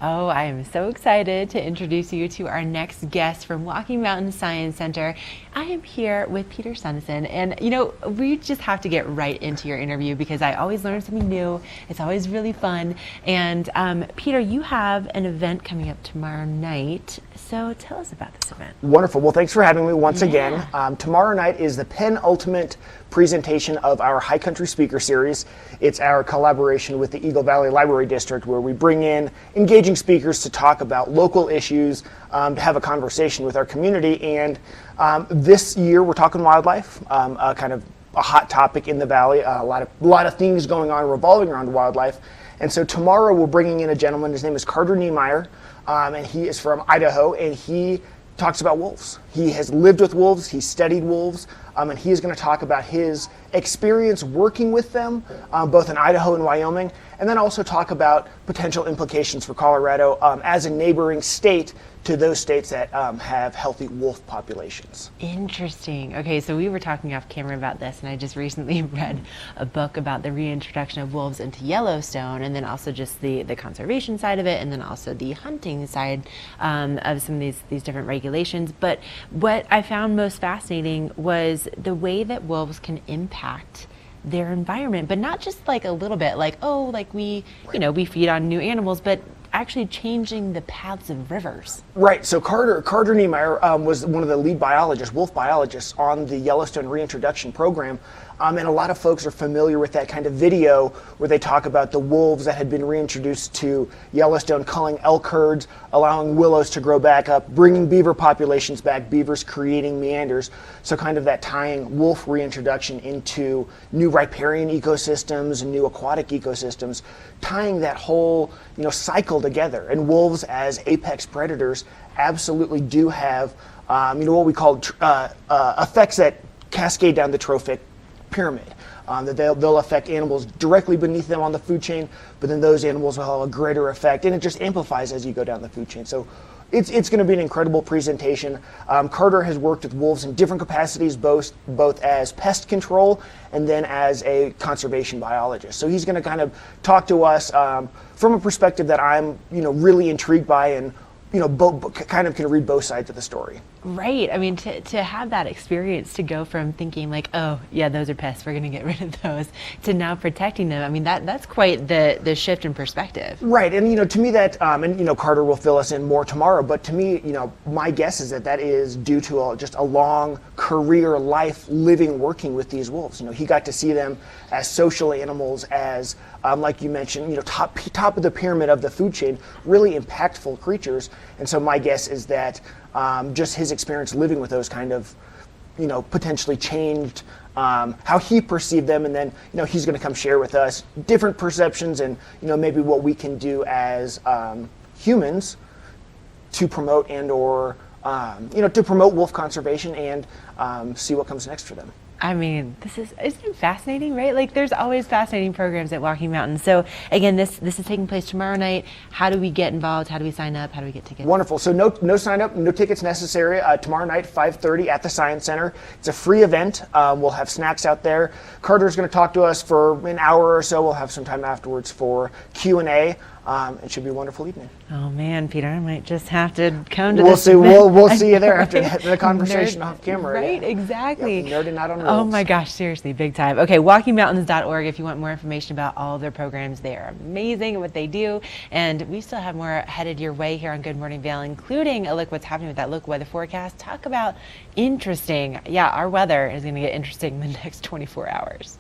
Oh, I am so excited to introduce you to our next guest from Walking Mountain Science Center. I am here with Peter Suneson, and we just have to get right into your interview because I always learn something new. It's always really fun. And Peter, you have an event coming up tomorrow night, so tell us about this event. Wonderful. Well, thanks for having me once again. Tomorrow night is the penultimate presentation of our High Country Speaker Series. It's our collaboration with the Eagle Valley Library District, where we bring in engaging speakers to talk about local issues, to have a conversation with our community. And this year we're talking wildlife, kind of a hot topic in the Valley, a lot of things going on revolving around wildlife. And so tomorrow we're bringing in a gentleman. His name is Carter Niemeyer, and he is from Idaho, and he talks about wolves. He has lived with wolves, he's studied wolves, and he is going to talk about his experience working with them, both in Idaho and Wyoming, and then also talk about potential implications for Colorado as a neighboring state to those states that have healthy wolf populations. Interesting. Okay, so we were talking off camera about this, and I just recently read a book about the reintroduction of wolves into Yellowstone, and then also just the conservation side of it, and then also the hunting side of some of these different regulations. But what I found most fascinating was the way that wolves can impact their environment, but not just like a little bit, like, oh, like we feed on new animals, but actually changing the paths of rivers. Right, so Carter Niemeyer was one of the lead biologists, wolf biologists, on the Yellowstone reintroduction program. And a lot of folks are familiar with that kind of video where they talk about the wolves that had been reintroduced to Yellowstone, culling elk herds, allowing willows to grow back up, bringing beaver populations back, beavers creating meanders. So kind of that tying wolf reintroduction into new riparian ecosystems and new aquatic ecosystems, tying that whole cycle together. And wolves as apex predators absolutely do have what we call effects that cascade down the trophic pyramid, that they'll affect animals directly beneath them on the food chain, but then those animals will have a greater effect, and it just amplifies as you go down the food chain. So it's going to be an incredible presentation. Carter has worked with wolves in different capacities, both as pest control and then as a conservation biologist. So he's going to kind of talk to us from a perspective that I'm really intrigued by, and kind of can read both sides of the story. Right. I mean, to have that experience, to go from thinking like, oh, yeah, those are pests, we're going to get rid of those, to now protecting them. I mean, that's quite the shift in perspective. Right. And, to me that, and Carter will fill us in more tomorrow, but to me, my guess is that is due to just a long career life living, working with these wolves. He got to see them as social animals, as, like you mentioned, top of the pyramid of the food chain, really impactful creatures. And so my guess is that just his experience living with those kind of, potentially changed how he perceived them, and then, he's going to come share with us different perceptions and, maybe what we can do as humans to promote or to promote wolf conservation and see what comes next for them. I mean, isn't it fascinating, right? Like, there's always fascinating programs at Walking Mountain. So again, this is taking place tomorrow night. How do we get involved? How do we sign up? How do we get tickets? Wonderful. So no sign up, no tickets necessary. Tomorrow night, 5:30 at the Science Center. It's a free event. We'll have snacks out there. Carter's going to talk to us for an hour or so. We'll have some time afterwards for Q&A. It should be a wonderful evening. Oh man, Peter, I might just have to come to this this event. We'll see you there after the conversation off camera. Right, yeah. Exactly. Yep, nerding out on wolves. Oh my gosh, seriously, big time. Okay, walkingmountains.org if you want more information about all of their programs. They are amazing at what they do, and we still have more headed your way here on Good Morning Vail, including a look what's happening with that local weather forecast. Talk about interesting. Yeah, our weather is going to get interesting in the next 24 hours.